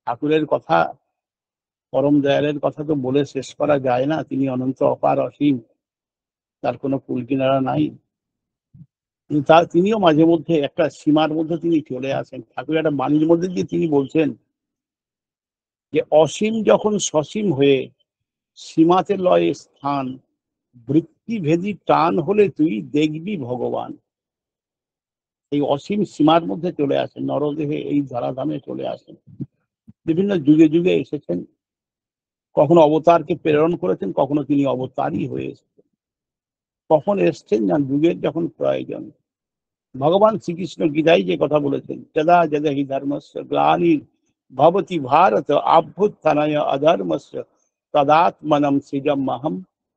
ঠাকুরের কথা, পরম দয়ালের কথা তো বলে শেষ করা যায় না। তিনি অনন্ত অপার অসীম, তার কোনো কুল কিনারা নাই। তিনিও মাঝে মধ্যে একটা সীমার মধ্যে তিনি চলে আসেন। ঠাকুর একটা বাণীর মধ্যে দিয়ে তিনি বলছেন যে অসীম যখন সসীম হয়ে সীমাতে লয় স্থান, বৃত্তিভেদী টান হলে তুই দেখবি ভগবান। এই অসীম সীমার মধ্যে চলে আসেন, নরদেহে এই ধরাধামে চলে আসেন। বিভিন্ন যুগে যুগে এসেছেন, কখনো অবতারকে প্রেরণ করেছেন, কখনো তিনি অবতারই হয়ে এসেছেন। কখন এসছেন না যুগের যখন প্রয়োজন। ভগবান শ্রীকৃষ্ণ গীতায় যে কথা বলেছেন, যদা যদা হি ধর্মস্য গ্লানির ভবতি ভারত অভ্যুত্থানায় অধর্মস্য তদাত্মনম সৃজম্যহম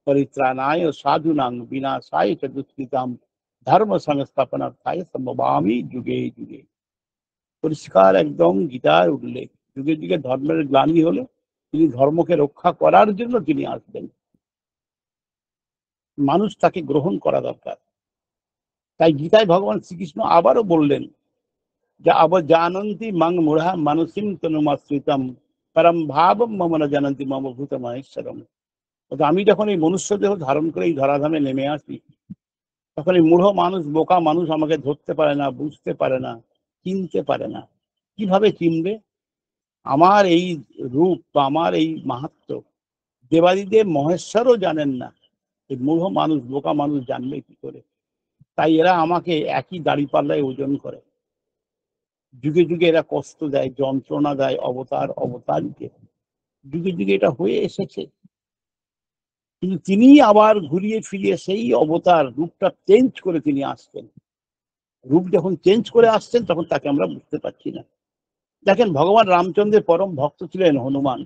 পরিত্রাণায় সাধুনাং বিনাশায় চ দুষ্কৃতাম ধর্ম সংস্থাপনার্থায় সম্ভবামি যুগে যুগে। পরিষ্কার একদম গীতার উল্লেখ। যুগে যুগে ধর্মের গ্লানি হলে তিনি ধর্মকে রক্ষা করার জন্য তিনি আসবেন, মানুষ তাকে গ্রহণ করা দরকার। তাই গীতায় ভগবান শ্রীকৃষ্ণ আবারও বললেন যে জানন্তি মং মূঢ়া মানুষিম তনুমাশ্রিতম পরম ভাবম মম ন জানন্তি মম ভূত মহেশ্বরম। আমি যখন এই মনুষ্য দেহ ধারণ করে এই ধরাধামে নেমে আসি, তখন এই মূঢ় মানুষ, বোকা মানুষ আমাকে ধরতে পারে না, বুঝতে পারে না, চিনতে পারে না। কিভাবে চিনবে? আমার এই রূপ বা আমার এই মাহাত্ম্য দেবাদিদেব মহেশ্বরও জানেন না, এই মূঢ় মানুষ, বোকা মানুষ জানবে কি করে? তাই এরা আমাকে একই দাঁড়িপাল্লায় ওজন করে। যুগে যুগে এরা কষ্ট দেয়, যন্ত্রণা দেয় অবতারকে। যুগে যুগে এটা হয়ে এসেছে। কিন্তু তিনি আবার ঘুরিয়ে ফিরিয়ে সেই অবতার রূপটা চেঞ্জ করে তিনি আসছেন। রূপ যখন চেঞ্জ করে আসছেন তখন তাকে আমরা বুঝতে পারছি না। দেখেন, ভগবান রামচন্দ্রের পরম ভক্ত ছিলেন হনুমান।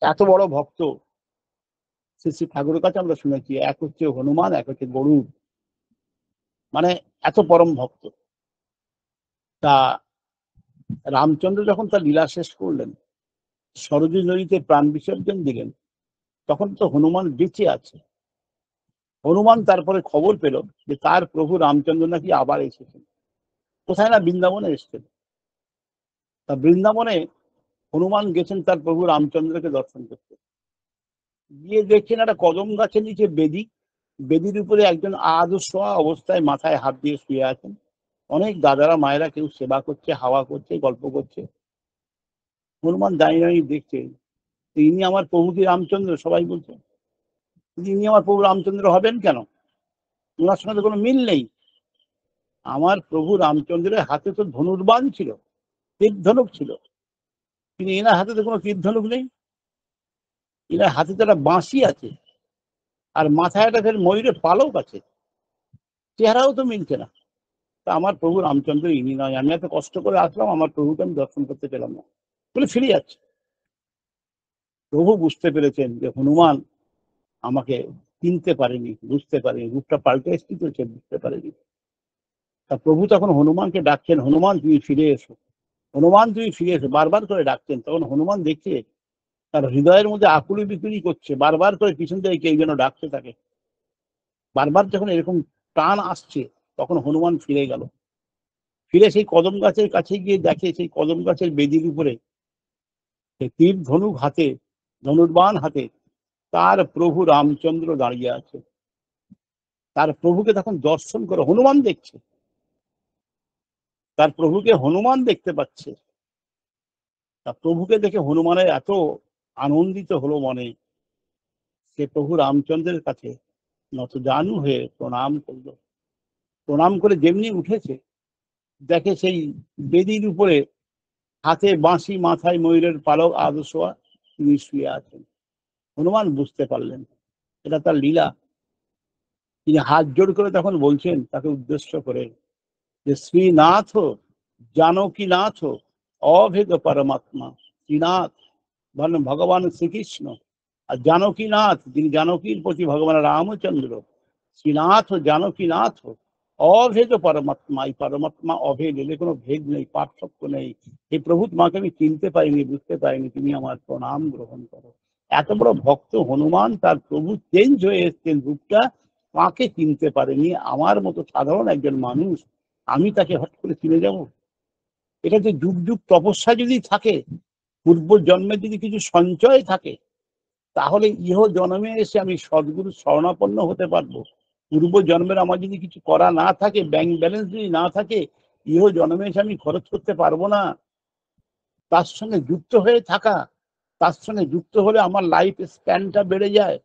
এত বড় ভক্ত শ্রী শ্রী ঠাকুরের কাছে আমরা শুনেছি, এক হচ্ছে হনুমান, এক হচ্ছে গরুড়, মানে এত পরম ভক্ত। তা রামচন্দ্র যখন তার লীলা শেষ করলেন, সরজু নদীতে প্রাণ বিসর্জন দিলেন, তখন তো হনুমান বেঁচে আছে। হনুমান তারপরে খবর পেল যে তার প্রভু রামচন্দ্র নাকি আবার এসেছেন। কোথায় না বৃন্দাবনে এসেছেন। তা বৃন্দাবনে হনুমান গেছেন তার প্রভু রামচন্দ্রকে দর্শন করতে। গিয়ে দেখছেন একটা কদম গাছের নিচে বেদি, বেদির উপরে একজন আদর্শ অবস্থায় মাথায় হাত দিয়ে শুয়ে আছেন। অনেক দাদারা মায়েরা কেউ সেবা করছে, হাওয়া করছে, গল্প করছে। হনুমান দাঁড়িয়ে দাঁড়িয়ে দেখছে, ইনি আমার প্রভু কি রামচন্দ্র? সবাই বলছে ইনি আমার প্রভু রামচন্দ্র হবেন কেন? ওনার সঙ্গে তো কোনো মিল নেই। আমার প্রভু রামচন্দ্রের হাতে তো ধনুর্বাণ ছিল, তীর ধনুক ছিল, কিন্তু এনার হাতে তো কোনো তীর ধনুক নেই। এনার হাতে তো একটা বাঁশি আছে, আর মাথায় একটা ময়ূরের পালক আছে, চেহারাও তো মিলছে না। তা আমার প্রভু রামচন্দ্র ইনি নয়। আমি এত কষ্ট করে আসলাম, আমার প্রভুকে আমি দর্শন করতে পেলাম না বলে ফিরে যাচ্ছে। প্রভু বুঝতে পেরেছেন যে হনুমান আমাকে চিনতে পারেনি, বুঝতে পারেনি, রূপটা পাল্টে এসেছি তো সে বুঝতে পারেনি। তা প্রভু তখন হনুমানকে ডাকছেন, হনুমান তুমি ফিরে এসো, হনুমান তুমি ফিরে এসো, বারবার করে ডাকছেন। তখন হনুমান দেখছে তার হৃদয়ের মধ্যে আকুলি বিকুলি করছে, বারবার করে পিছন থেকে কেউ যেন ডাকছে তাকে। বারবার যখন এরকম টান আসছে, তখন হনুমান ফিরে গেল। ফিরে সেই কদম গাছের কাছে গিয়ে দেখে সেই কদম গাছের বেদির উপরে সেই তীর ধনুক হাতে, ধনুর্বাণ হাতে তার প্রভু রামচন্দ্র দাঁড়িয়ে আছে। তার প্রভুকে তখন দর্শন করে হনুমান দেখছে, তার প্রভুকে হনুমান দেখতে পাচ্ছে। তা প্রভুকে দেখে হনুমানের এত আনন্দিত হলো মনে, সে প্রভু রামচন্দ্রের কাছে নতজানু হয়ে প্রণাম করলো। প্রণাম করে যেমনি উঠেছে, দেখে সেই বেদির উপরে হাতে বাঁশি, মাথায় ময়ূরের পালক আদর্শোয়া তিনি শুয়ে আছেন। হনুমান বুঝতে পারলেন এটা তার লীলা। তিনি হাত জোড় করে তখন বলছেন তাকে উদ্দেশ্য করে যে শ্রীনাথ জানকীনাথ অভেদ পরমাত্মা। শ্রীনাথ ভগবান শ্রীকৃষ্ণ, আর জানকীনাথ যিনি জানকীর প্রতি ভগবান রামচন্দ্র। শ্রীনাথ জানকীনাথ অভেদ পরমাত্মা। এই পরমাত্মা অভেদ, এদের কোনো ভেদ নেই, পার্থক্য নেই। এই প্রভু তোমাকে আমি চিনতে পারিনি, বুঝতে পারিনি, তুমি আমার প্রণাম গ্রহণ করো। এত বড় ভক্ত হনুমান, তার প্রভু চেঞ্জ হয়ে এসছেন, রূপটা তাকে চিনতে পারেনি। আমার মতো সাধারণ একজন মানুষ, আমি তাকে হট করে চিনে যাব? এটা যে যুগ যুগ তপস্যা যদি থাকে, পূর্ব জন্মে যদি কিছু সঞ্চয় থাকে, তাহলে ইহ জন্মে এসে আমি সদ্গুরু শরণাপন্ন হতে পারবো। পূর্ব জন্মের আমার যদি কিছু করা না থাকে, ব্যাংক ব্যালেন্স যদি না থাকে, ইহ জন্মে এসে আমি খরচ করতে পারবো না। তার সঙ্গে যুক্ত হয়ে থাকা, তার সঙ্গে যুক্ত হলে আমার লাইফ স্প্যানটা বেড়ে যায়,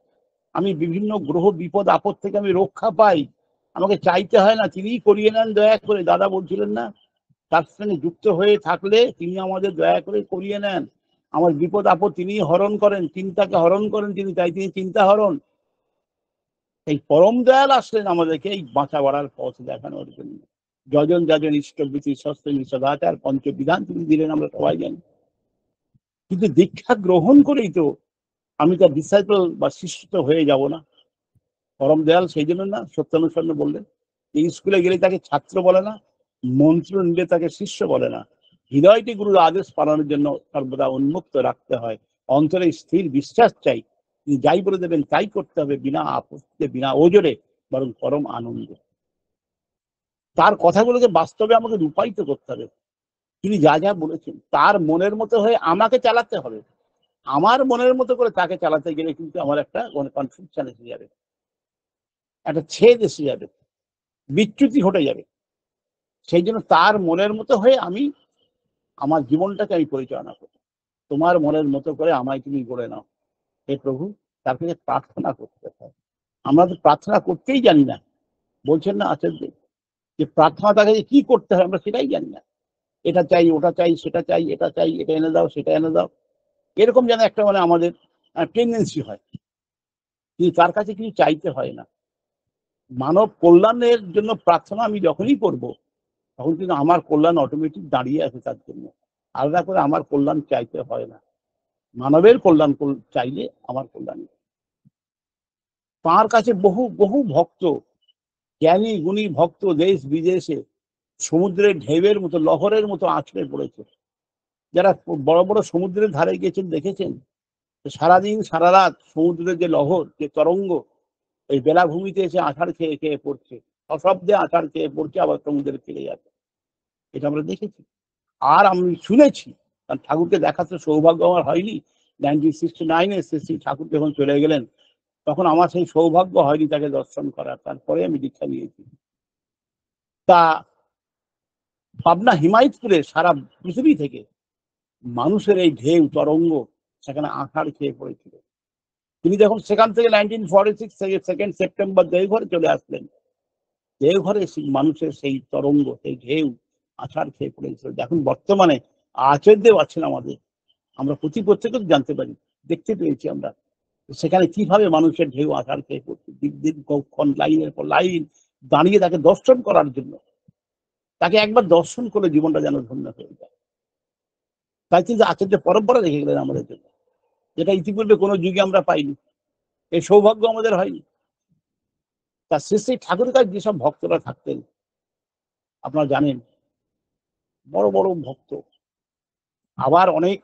আমি বিভিন্ন গ্রহ বিপদ আপদ থেকে আমি রক্ষা পাই, আমাকে চাইতে হয় না, তিনিই করিয়ে নেন দয়া করে। দাদা বলছিলেন না, তার সঙ্গে যুক্ত হয়ে থাকলে তিনি আমাদের দয়া করে করিয়ে নেন। আমার বিপদ আপদ তিনি হরণ করেন, চিন্তাকে হরণ করেন তিনি, তাই তিনি চিন্তা হরণ। এই পরম দয়াল আসলেন আমাদেরকে এই বাঁচা বাড়ার পথ দেখানোর জন্য। যজন যাজন ইষ্টবৃত্তি সস্তেনী সদাচার পঞ্চবিধান তিনি দিলেন, আমরা সবাই জানি। কিন্তু দীক্ষা গ্রহণ করেই তো আমি তার ডিসাইপল বা শিষ্য হয়ে যাব না। পরম দয়াল সেই জন্য না সত্যানুসন্ন বললেন, এই স্কুলে গেলে তাকে ছাত্র বলে না, মন্ত্র নিলে তাকে শিষ্য বলে না। হৃদয়টি গুরুর আদেশ পালনের জন্য সর্বদা উন্মুক্ত রাখতে হয়, অন্তরে স্থির বিশ্বাস চাই, তিনি যাই বলে দেবেন তাই করতে হবে, বিনা আপত্তিতে বিনা ওজরে, বরং পরম আনন্দে। তার কথাগুলোকে বাস্তবে আমাকে রূপায়িত করতে হবে। তিনি যা যা বলেছেন তার মনের মতো হয়ে আমাকে চালাতে হবে। আমার মনের মতো করে তাকে চালাতে গেলে কিন্তু আমার একটা কনফিউশন এসে যাবে, একটা ছেদ এসে যাবে, বিচ্যুতি ঘটে যাবে। সেই জন্য তার মনের মতো হয়ে আমি আমার জীবনটাকে আমি পরিচালনা করি। তোমার মনের মতো করে আমায় তুমি গড়ে নাও হে প্রভু। তার কাছে প্রার্থনা করতে হয়। আমরা তো প্রার্থনা করতেই জানি না। বলছেন না আচার্য যে প্রার্থনা তাকে কি করতে হয় আমরা সেটাই জানি না। এটা চাই, ওটা চাই, সেটা চাই, এটা চাই, এটা এনে দাও, সেটা এনে দাও, এরকম যেন একটা মানে আমাদের টেন্ডেন্সি হয়। কিন্তু তার কাছে কিছু চাইতে হয় না। মানব কল্যাণের জন্য প্রার্থনা আমি যখনই করব, তখন কিন্তু আমার কল্যাণ অটোমেটিক দাঁড়িয়ে আছে তার জন্য। আলাদা করে আমার কল্যাণ চাইতে হয় না, মানবের কল্যাণ চাইলে আমার কল্যাণ। তাঁর কাছে বহু বহু ভক্ত, জ্ঞানী গুণী ভক্ত দেশ বিদেশে সমুদ্রের ঢেউয়ের মতো, লহরের মতো আছড়ে পড়েছে। যারা বড় বড় সমুদ্রের ধারে গেছেন দেখেছেন, সারাদিন সারা রাত সমুদ্রের যে লহর, যে তরঙ্গ, এই বেলাভূমিতে এসে আছাড় খেয়ে খেয়ে পড়ছে, অশব্দে আছাড় খেয়ে পড়ছে, আবার সমুদ্রে ফিরে যাচ্ছে। এটা আমরা দেখেছি, আর আমি শুনেছি। কারণ ঠাকুরকে দেখার তো সৌভাগ্য আমার হয়নি। 1969-এ শ্রী ঠাকুর যখন চলে গেলেন, তখন আমার সেই সৌভাগ্য হয়নি তাকে দর্শন করার। তারপরে আমি দীক্ষা নিয়েছি। তা পাবনা হিমায়তপুরে সারা পৃথিবী থেকে মানুষের এই ঢেউ তরঙ্গ সেখানে আছাড় খেয়ে পড়েছিল। তিনি যখন সেখান থেকে 1946 থেকে 2 সেপ্টেম্বর দেওঘরে চলে আসলেন, দেওঘরে মানুষের সেই তরঙ্গ, সেই ঢেউ আছাড় খেয়ে পড়েছিল। এখন বর্তমানে আচার্যদেব আছেন আমাদের, আমরা প্রত্যেকে জানতে পারি, দেখতে পেয়েছি আমরা সেখানে কিভাবে মানুষের ঢেউ আছাড় খেয়ে পড়ছে। দীর্ঘক্ষণ লাইনের পর লাইন দাঁড়িয়ে তাকে দর্শন করার জন্য। তাকে একবার দর্শন করে জীবনটা যেন ধন্য হয়ে যায়। তাই কিন্তু আচার্য পরম্পরা রেখে গেলেন আমাদের জন্য, যেটা ইতিপূর্বে কোনো যুগে আমরা পাইনি। এই সৌভাগ্য আমাদের হয়নি। তার শ্রী ঠাকুরের কাছে যেসব ভক্তরা থাকতেন আপনারা জানেন, বড় বড় ভক্ত, আবার অনেক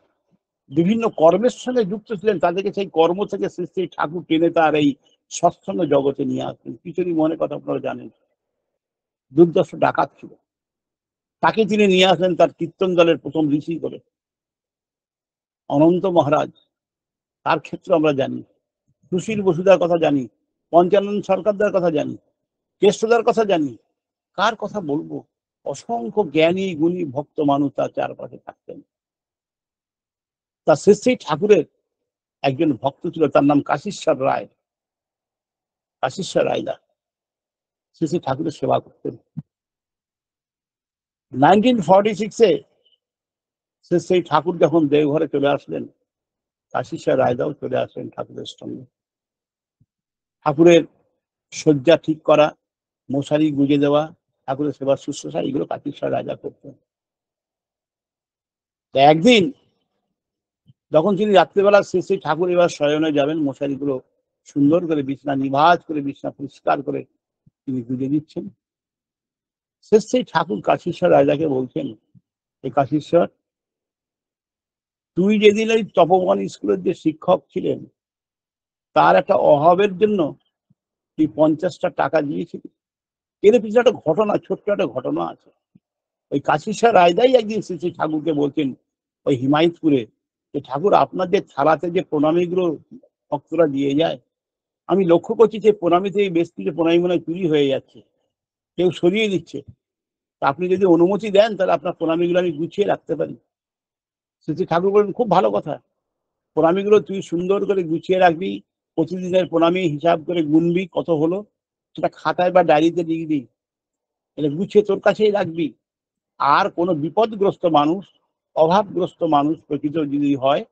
বিভিন্ন কর্মের সঙ্গে যুক্ত ছিলেন, তাদেরকে সেই কর্ম থেকে শ্রী ঠাকুর টেনে তার এই সৎসঙ্গ জগতে নিয়ে আসতেন। কিছুরই মনে কথা আপনারা জানেন, দুর্দর্শ ডাকাত ছিল, তাকে তিনি নিয়ে আসলেন তার কীর্তন দলের প্রথম ঋষি করে। অনন্ত মহারাজ, তার ক্ষেত্রে আমরা জানি, সুশীল বসুদার কথা জানি, পঞ্চানন সরকারদার কথা জানি, কেষ্টদার কথা জানি, কার কথা বলবো। অসংখ্য জ্ঞানী গুণী ভক্ত মানুষ তার চারপাশে থাকতেন। তার শ্রী ঠাকুরের একজন ভক্ত ছিল, তার নাম কাশীশ্বর রায়। কাশীশ্বর রায়দা শ্রী ঠাকুরের সেবা করতেন। 1946-এ শ্রী ঠাকুর যখন দেওঘরে চলে আসলেন, কাশীশ্বর রায়দাও চলে আসলেন ঠাকুরের সঙ্গে। ঠাকুরের শয্যা ঠিক করা, মশারি গুঁজে দেওয়া, ঠাকুরের সেবা শুশ্রূষা, এগুলো কাশীশ্বর রায়দা করতেন। একদিন যখন তিনি রাত্রিবেলা শ্রী ঠাকুর এবার শয়নে যাবেন, মশারিগুলো সুন্দর করে বিছনা নিভাজ করে, বিছনা পরিষ্কার করে তিনি গুঁজে দিচ্ছেন। শ্রী ঠাকুর কাশীশ্বর রায়দাকে বলছেন, এই কাশীশ্বর, তুই যেদিন ওই তপবন স্কুলের যে শিক্ষক ছিলেন, তার একটা অভাবের জন্য তুই 50টা টাকা দিয়েছিলি। এর পিছনে একটা ঘটনা, ছোট্ট একটা ঘটনা আছে। ওই কাশীশ্বর রায়দাই একদিন শ্রী শ্রী ঠাকুরকে বলছেন ওই হিমায়তপুরে, যে ঠাকুর আপনার যে থালাতে যে প্রণামীগুলো ভক্তরা দিয়ে যায়, আমি লক্ষ্য করছি যে প্রণামী থেকে বেশ কিছু প্রণামী মনে হয় চুরি হয়ে যাচ্ছে, কেউ সরিয়ে দিচ্ছে। আপনি যদি অনুমতি দেন তাহলে আপনার প্রণামীগুলো আমি গুছিয়ে রাখতে পারি। শ্রী শ্রী ঠাকুর বলেন, খুব ভালো কথা, প্রণামীগুলো তুই সুন্দর করে গুছিয়ে রাখবি, প্রতিদিনের প্রণামী হিসাব করে গুনবি কত হলো, সেটা খাতায় বা ডায়েরিতে লিখবি, এটা গুছিয়ে তোর কাছেই রাখবি। আর কোনো বিপদগ্রস্ত মানুষ, অভাবগ্রস্ত মানুষ প্রকৃত যদি হয়,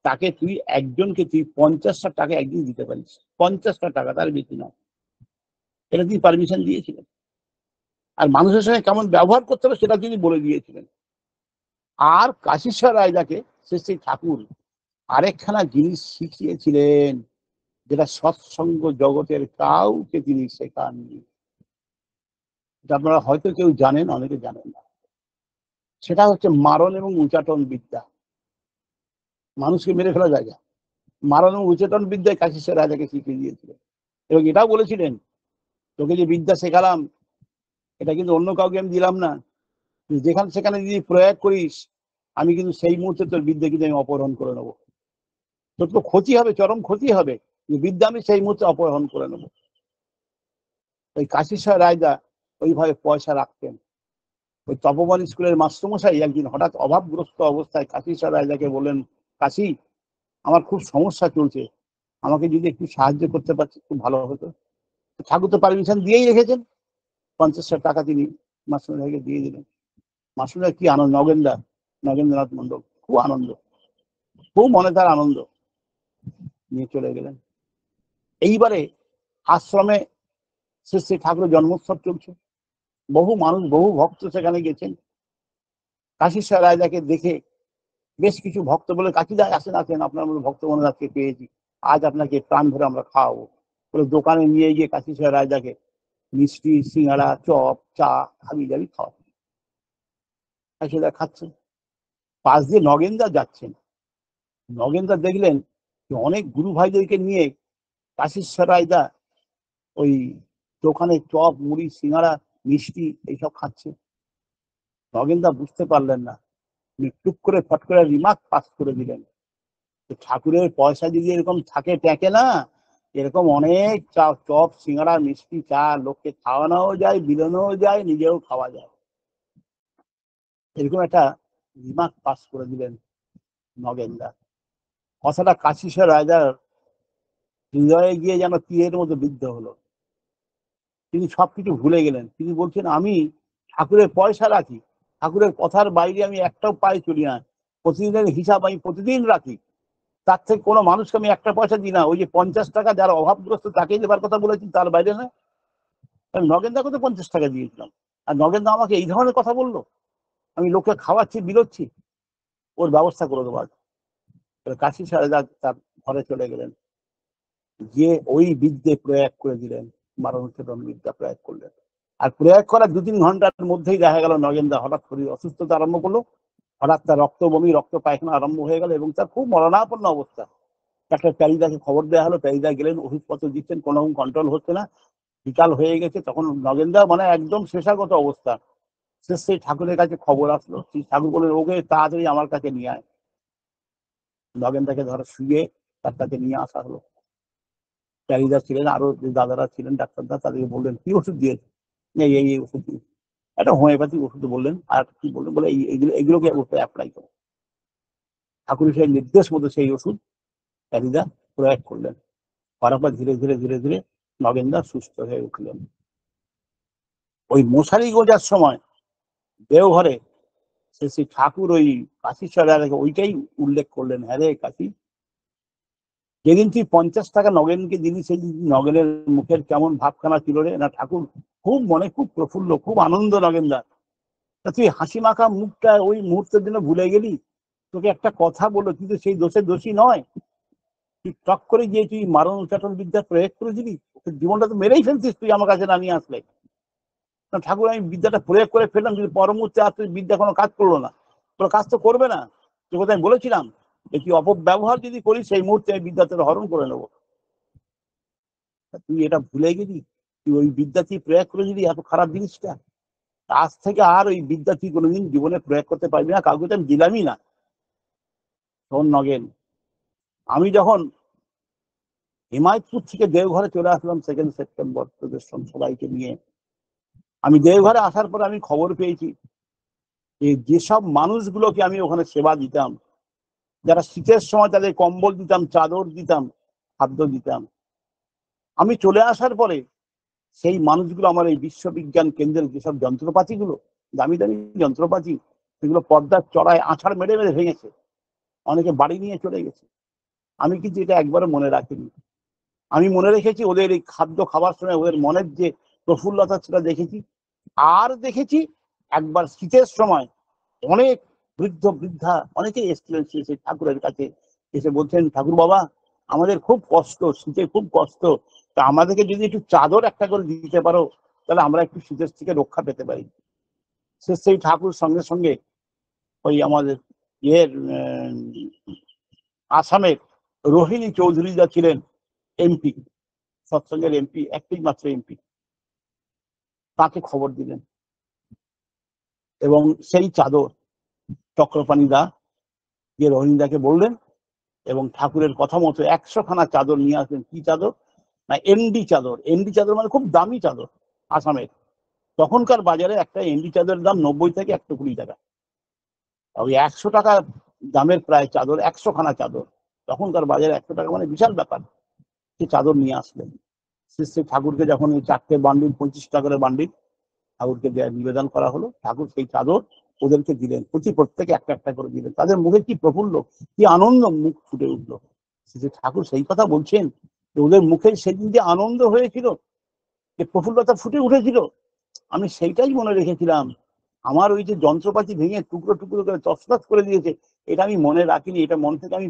তাকে তুই একজনকে তুই 50টা টাকা একদিন দিতে পারিস, 50টা টাকা, তার বেশি নয়। এটা তিনি পারমিশন দিয়েছিলেন। আর মানুষের সঙ্গে কেমন ব্যবহার করতে হবে সেটা তিনি বলে দিয়েছিলেন। আর কাশীশ্বর রায়দাকে শ্রী ঠাকুর আরেকখানা জিনিস শিখিয়েছিলেন, যেটা সৎসঙ্গ জগতের কাউকে তিনি শেখাননি। এটা আপনারা হয়তো কেউ জানেন, অনেকে জানেন না। সেটা হচ্ছে মারণ এবং উচাটন বিদ্যা। মানুষকে মেরে ফেলা যায় না, মারণ এবং উচাটন বিদ্যায় কাশীশ্বর রাজাকে শিখিয়ে দিয়েছিলেন। এবং এটাও বলেছিলেন, তোকে যে বিদ্যা শেখালাম এটা কিন্তু অন্য কাউকে আমি দিলাম না, যেখানে সেখানে যদি প্রয়োগ করিস আমি কিন্তু সেই মুহূর্তে তোর বিদ্যা কিন্তু আমি অপহরণ করে নেবো, তোর তো ক্ষতি হবে, চরম ক্ষতি হবে, যে বিদ্যা আমি সেই মুহূর্তে অপহরণ করে নেবো। ওই কাশীশ্বর রায়দা ওইভাবে পয়সা রাখতেন। ওই তপবন স্কুলের মাস্টারমশাই একদিন হঠাৎ অভাবগ্রস্ত অবস্থায় কাশীশ্বর রায়দাকে বললেন, কাশী আমার খুব সমস্যা চলছে, আমাকে যদি একটু সাহায্য করতে পারছি খুব ভালো হতো। ঠাকুর তো পারমিশন দিয়েই রেখেছেন, 50টা টাকা তিনি মাস্টারমশাইকে দিয়ে দিলেন। মাস্টারমশাই কি আনন্দ, নগেন্দ্রনাথ মন্ডল খুব আনন্দ, খুব মনে তার আনন্দ, নিয়ে চলে গেলেন। এইবারে আশ্রমে শ্রী শ্রী ঠাকুরের জন্মোৎসব চলছে, বহু মানুষ, বহু ভক্ত সেখানে গেছেন। কাশীশ্বর রায়দাকে দেখে বেশ কিছু ভক্ত বলে, কাকিদা আসেন আসেন, আপনার মতো ভক্ত মনে আজকে পেয়েছি, আজ আপনাকে প্রাণ ভরে আমরা খাওয়াবো। বলে দোকানে নিয়ে গিয়ে কাশীশ্বর রায়দাকে মিষ্টি, সিঙ্গাড়া, চপ, চা হাবি জাবি খাওয়া। কাশীদা খাচ্ছেন, পাশ দিয়ে নগেনদা যাচ্ছেন। নগেনদা দেখলেন যে অনেক গুরু ভাইদেরকে নিয়ে কাশীশ্বর রায়দা ওই দোকানে চপ, মুড়ি, সিঙ্গাড়া, মিষ্টি এইসব খাচ্ছে। নগেনদা বুঝতে পারলেন না, টুক করে ফট করে রিমার্ক পাস করে দিলেন, ঠাকুরের পয়সা যদি এরকম থাকে ট্যাঁকে না, এরকম অনেক চা, চপ, সিঙ্গাড়া, মিষ্টি, চা লোককে খাওয়ানোও যায়, বিলানোও যায়, নিজেও খাওয়া যায়। এরকম একটা রিমার্ক পাস করে দিলেন নগেনদা। কথাটা কাশীশ্বর রাজার হৃদয়ে গিয়ে যেন তীরের মতো বিদ্ধ হলো। তিনি সবকিছু ভুলে গেলেন। তিনি বলছেন, আমি ঠাকুরের পয়সা রাখি, ঠাকুরের কথার বাইরে আমি একটাও পায়ে চলি না, প্রতিদিনের হিসাব আমি প্রতিদিন রাখি, তার থেকে কোনো মানুষকে আমি একটা পয়সা দিই না। ওই যে 50 টাকা যারা অভাবগ্রস্ত তাকেই দেবার কথা বলেছি, তার বাইরে না। নগেনদাকে তো 50 টাকা দিয়েছিলাম, আর নগেনদা আমাকে এই ধরনের কথা বললো, আমি লোককে খাওয়াচ্ছি, বিলোচ্ছি, ওর ব্যবস্থা করে দেবো। কাশী সারদা তার ঘরে চলে গেলেন, গিয়ে ওই বিদ্যে প্রয়োগ করে দিলেন, মারণ উচ্চাটন বিদ্যা প্রয়োগ করলেন। আর প্রয়োগ করার 2-3 ঘন্টার মধ্যেই দেখা গেল নগেনদা হঠাৎ শরীর অসুস্থতা আরম্ভ করলো, হঠাৎ তার রক্ত বমি, রক্ত পায়খানা আরম্ভ হয়ে গেল, এবং তার খুব মরণাপন্ন অবস্থা। ডাক্তার প্যারিদাকে খবর দেওয়া হলো, প্যারিদা গেলেন, ওষুধপত্র দিচ্ছেন, কোনো কন্ট্রোল হচ্ছে না। বিকাল হয়ে গেছে, তখন নগেনদা মানে একদম শেষাগত অবস্থা। সেই ঠাকুরের কাছে খবর আসলো, সেই ঠাকুর বললেন, ওকে তাড়াতাড়ি আমার কাছে নিয়ে আয়। নগেনদাকে ধরো শুয়ে তার কাছে নিয়ে আসা হলো। প্যারিদা ছিলেন, আরো যে দাদারা ছিলেন ডাক্তারদা, তাদেরকে বললেন কি ওষুধ দিয়েছে, এই ওষুধ দিয়েছে, একটা হোমিওপ্যাথিক ওষুধ বললেন। আর কি বললেন, বলে এগুলোকে অ্যাপ্লাই করো। ঠাকুরের সেই নির্দেশ মতো সেই ওষুধ প্যারিদা প্রয়োগ করলেন। করার পর ধীরে ধীরে ধীরে ধীরে নগেনদা সুস্থ হয়ে উঠলেন। ওই মশারি গোঁজার সময় দেওঘরে শ্রী ঠাকুর ওই কাশীশ্বর রায়দাকে ওইটাই উল্লেখ করলেন, হ্যাঁ রে কাশী, যেদিন তুই 50 টাকা নগেনকে দিলি, সেই নগেনের মুখের কেমন ভাবখানা ছিল রে। না ঠাকুর খুব মনে খুব প্রফুল্ল, খুব আনন্দ নগেনদার, তা তুই হাসি মাখা মুখটা ওই মুহূর্তের জন্য ভুলে গেলি। তোকে একটা কথা বলো, তুই তো সেই দোষের দোষী নয়, তুই টক করে গিয়ে তুই মারণ উচ্চাটন বিদ্যা প্রয়োগ করে দিবি, জীবনটা তো মেরেই ফেলতিস তুই আমার কাছে না নিয়ে আসলে। ঠাকুর আমি বিদ্যাটা প্রয়োগ করে ফেললাম, কিন্তু পর মুহূর্তে আর তুই বিদ্যা কোনো কাজ করলো না, কোনো কাজ তো করবে না। যে কথা আমি বলেছিলাম, যে তুই অপব্যবহার যদি করিস সেই মুহূর্তে আমি বিদ্যা তোর হরণ করে নেবো। তুই এটা ভুলে গেলি, তুই ওই বিদ্যা তুই প্রয়োগ করে দিলি এত খারাপ জিনিসটা। আজ থেকে আর ওই বিদ্যা তুই কোনোদিন জীবনে প্রয়োগ করতে পারবি না, কাউকে তো আমি দিলামই না। শোন নগেন, আমি যখন হিমায়তপুর থেকে দেওঘরে চলে আসলাম 2 সেপ্টেম্বর তোদের সবাইকে নিয়ে, আমি দেওঘরে আসার পর আমি খবর পেয়েছি যে যেসব মানুষগুলোকে আমি ওখানে সেবা দিতাম, যারা শীতের সময় তাদের কম্বল দিতাম, চাদর দিতাম, খাদ্য দিতাম, আমি চলে আসার পরে সেই মানুষগুলো আমার এই বিশ্ববিজ্ঞান কেন্দ্রের যেসব যন্ত্রপাতিগুলো, দামি দামি যন্ত্রপাতি, সেগুলো পর্দার চড়ায় আছাড় মেরে মেরে ভেঙেছে, অনেকে বাড়ি নিয়ে চলে গেছে। আমি কিন্তু এটা একবারও মনে রাখিনি। আমি মনে রেখেছি ওদের এই খাদ্য খাবার সময় ওদের মনের যে প্রফুল্লতা সেটা দেখেছি। আর দেখেছি একবার শীতের সময় অনেক বৃদ্ধ বৃদ্ধা অনেকে এসেছিলেন সেই ঠাকুরের কাছে, এসে বলছেন, ঠাকুর বাবা আমাদের খুব কষ্ট, শীতে খুব কষ্ট, তা আমাদেরকে যদি একটু চাদর একটা করে দিতে পারো তাহলে আমরা একটু শীতের থেকে রক্ষা পেতে পারি। সেই ঠাকুর সঙ্গে সঙ্গে ওই আমাদের ইয়ের আসামের রোহিণী চৌধুরী যা ছিলেন এমপি, সৎসঙ্গের এমপি, একটি মাত্র এমপি, তাকে খবর দিলেন এবং সেই চাদর চক্রপাণী দা যে রোহিণীদাকে বললেন এবং ঠাকুরের কথা মতো 100 খানা চাদর নিয়ে আসলেন। কি চাদর না, এনডি চাদর। এনডি চাদর মানে খুব দামি চাদর আসামের। তখনকার বাজারে একটা এনডি চাদরের দাম 90 থেকে 120 টাকা। ওই 100 টাকা দামের প্রায় চাদর, 100 খানা চাদর, তখনকার বাজারে 100 টাকা মানে বিশাল ব্যাপার। সে চাদর নিয়ে আসলেন। শ্রী ঠাকুরকে যখন ওই 4টে বান্ডিল 25 টাকা করে বান্ডিল ঠাকুরকে নিবেদন করা হলো, ঠাকুর সেই চাদর ওদেরকে দিলেন, প্রত্যেকে একটা একটা করে দিলেন। তাদের মুখে কি প্রফুল্ল, কি আনন্দ মুখ ফুটে উঠলো। শ্রী ঠাকুর সেই কথা বলছেন যে ওদের মুখে সেদিন যে আনন্দ হয়েছিল, যে প্রফুল্লতা ফুটে উঠেছিল, আমি সেইটাই মনে রেখেছিলাম। আমার ওই যে যন্ত্রপাতি ভেঙে টুকরো টুকরো করে তছনছ করে দিয়েছে, এটা আমি মনে রাখিনি, এটা মন থেকে আমি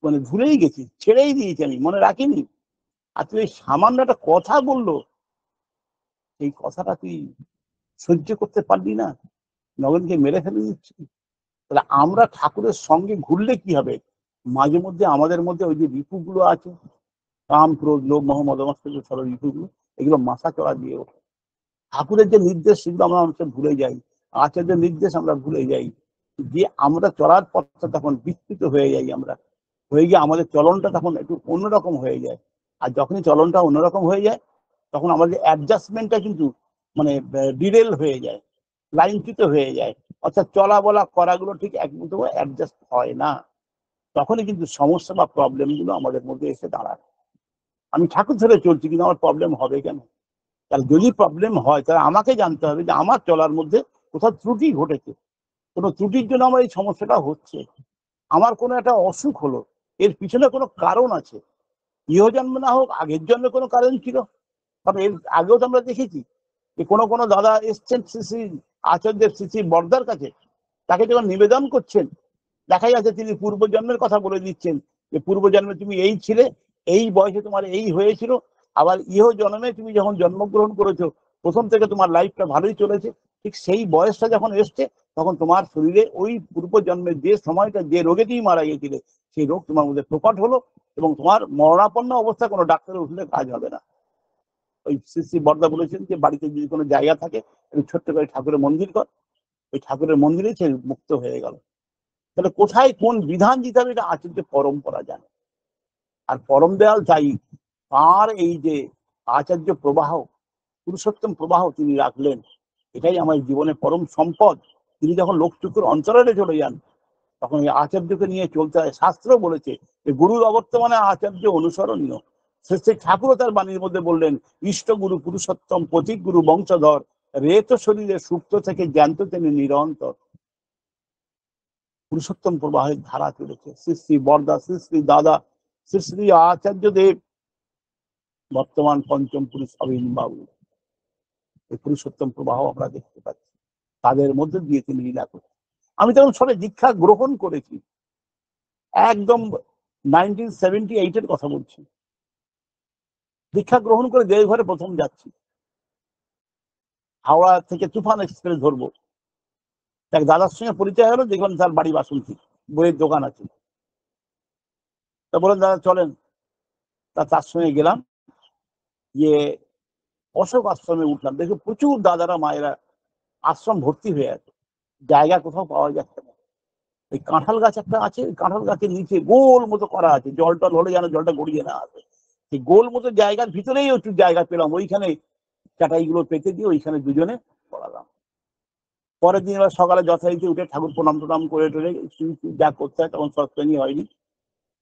মানে ভুলেই গেছি, ছেড়েই দিয়েছি, আমি মনে রাখিনি। আর তুই সামান্য একটা কথা বললো, এই কথাটা তুই সহ্য করতে পারলি না, নগেনকে মেরে ফেলে দিচ্ছি। তাহলে আমরা ঠাকুরের সঙ্গে ঘুরলে কি হবে? মাঝে মধ্যে আমাদের মধ্যে ওই যে রিপুগুলো আছে, কাম, ক্রোধ, লোভ, মোহ, মদ, মাৎসর্য, সব রিপুগুলো, এগুলো মাথা চড়া দিয়ে ওঠে। ঠাকুরের যে নির্দেশ সেগুলো আমরা অনেকটা ভুলে যাই, আচার্যের নির্দেশ আমরা ভুলে যাই, যে আমরা চলার পথটা তখন বিস্তৃত হয়ে যাই, আমরা হয়ে গিয়ে আমাদের চলনটা তখন একটু অন্যরকম হয়ে যায়। আর যখনই চলনটা অন্যরকম হয়ে যায় তখন আমাদের অ্যাডজাস্টমেন্টটা কিন্তু মানে ডিরেল হয়ে যায়, লাইনচ্যুত হয়ে যায়, অর্থাৎ চলা বলা করাগুলো ঠিক একমতো অ্যাডজাস্ট হয় না। তখনই কিন্তু সমস্যা বা প্রবলেমগুলো আমাদের মধ্যে এসে দাঁড়ায়। আমি ঠাকুর ধরে চলছি কিন্তু আমার প্রবলেম হবে কেন? তাহলে যদি প্রবলেম হয় তাহলে আমাকে জানতে হবে যে আমার চলার মধ্যে কোথাও ত্রুটি ঘটেছে, কোনো ত্রুটির জন্য আমার এই সমস্যাটা হচ্ছে, আমার কোনো একটা অসুখ হলো, এর পিছনে কোনো কারণ আছে। ইহজন্ম না হোক আগের জন্মে কোনো কারণ ছিল। তবে এর আগেও তো আমরা দেখেছি যে কোনো কোনো দাদা এসছেন শ্রী আচার্যের শ্রী বর্দার কাছে, তাকে যখন নিবেদন করছেন দেখা যাচ্ছে তিনি পূর্বজন্মের কথা বলে দিচ্ছেন যে পূর্বজন্মে তুমি এই ছিলে, এই বয়সে তোমার এই হয়েছিল, আবার ইহ জন্মে তুমি যখন জন্মগ্রহণ করেছো প্রথম থেকে তোমার লাইফটা ভালোই চলেছে, ঠিক সেই বয়সটা যখন এসছে তখন তোমার শরীরে ওই পূর্বজন্মের যে সময়টা যে রোগে তুমি মারা গিয়েছিলে সেই রোগ তোমার মধ্যে প্রকট হলো এবং তোমার মরণাপন্ন অবস্থা কোনো ডাক্তারের ওষুধে কাজ হবে না। ওই শ্রী বর্দা বলেছেন যে বাড়িতে যদি কোনো জায়গা থাকে একটু ছোট্ট করে ঠাকুরের মন্দির কর, ওই ঠাকুরের মন্দিরেই সে মুক্ত হয়ে গেল। তাহলে কোথায় কোন বিধান দিতে হবে এটা আচার্য পরম্পরা জানে। আর পরম দয়াল চাই তার এই যে আচার্য প্রবাহ, পুরুষোত্তম প্রবাহ তিনি রাখলেন, এটাই আমার জীবনে পরম সম্পদ। তিনি যখন লোকচক্ষুর অন্তরালে চলে যান তখন এই আচার্যকে নিয়ে চলতে হয়। শাস্ত্র বলেছে যে গুরুর অবর্তমানে আচার্য অনুসরণীয়। শ্রী ঠাকুরও তার বাণীর মধ্যে বললেন, ইষ্ট গুরু পুরুষোত্তম প্রতীক গুরু বংশধর, রেত শরীরে সুপ্ত থেকে জ্ঞান্ত তিনি নিরন্তর। পুরুষোত্তম প্রবাহের ধারা চলেছে। শ্রী শ্রী বরদা, শ্রী শ্রী দাদা, শ্রী শ্রী আচার্য দেব, বর্তমান পঞ্চম পুরুষ অবিন বাবু, এই পুরুষোত্তম প্রবাহ আমরা দেখতে পাচ্ছি, তাদের মধ্যে দিয়ে তিনি লীলা করছেন। আমি তখন সবে দীক্ষা গ্রহণ করেছি, একদম 1978 কথা বলছি। দীক্ষা গ্রহণ করে দেওঘরে প্রথম যাচ্ছি, হাওড়া থেকে তুফান এক্সপ্রেস ধরবো। এক দাদার সঙ্গে পরিচয় হলো, দেখুন তার বাড়ি বাসন্তী, বইয়ের দোকান আছে। তা বলেন দাদা চলেন, তার সঙ্গে গেলাম, গিয়ে অশোক আশ্রমে উঠলাম, দেখে প্রচুর দাদারা মায়েরা আশ্রম ভর্তি হয়ে আছে, জায়গা কোথাও পাওয়া যাচ্ছে না। ওই কাঁঠাল গাছ একটা আছে, কাঁঠাল গাছের নিচে গোল মতো করা আছে, জল টল হলে যেন জলটা গড়িয়ে না আসে, সেই গোল মতো জায়গার ভিতরেই একটু জায়গা পেলাম, ওইখানে চাটাইগুলো পেতে দিয়ে ওইখানে দুজনে পড়ালাম। পরের দিন এবার সকালে যথারীতি উঠে ঠাকুর প্রণাম টনাম করে টরে যা করতে হয়, তখন সৎসঙ্গী হয়নি,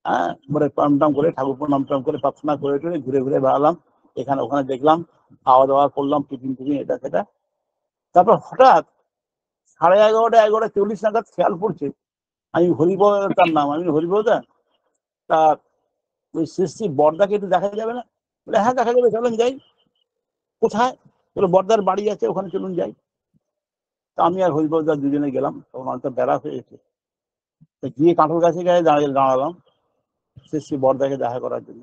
হ্যাঁ, পরে প্রণাম টাম করে ঠাকুর প্রণাম টাম করে প্রার্থনা করে টরে ঘুরে ঘুরে বেড়ালাম, এখানে ওখানে দেখলাম, খাওয়া দাওয়া করলাম, টিফিন টিফিন এটা সেটা। তারপর হঠাৎ 11:30 11:40 নাগাদ খেয়াল পড়ছে, আমি হরিবর তার নাম, আমি হরিবরদা, তা ওই শ্রী বর্দাকে একটু দেখা যাবে না? বলে হ্যাঁ দেখা যাবে, চলুন যাই। কোথায়? বলে বর্দার বাড়ি আছে, ওখানে চলুন যাই। তা আমি আর হরিবরদা দুজনে গেলাম, তখন অনেকটা বেড়া হয়েছে। গিয়ে কাঁঠাল গাছে গায়ে দাঁড়ালাম শ্রী বর্দাকে দেখা করার জন্য।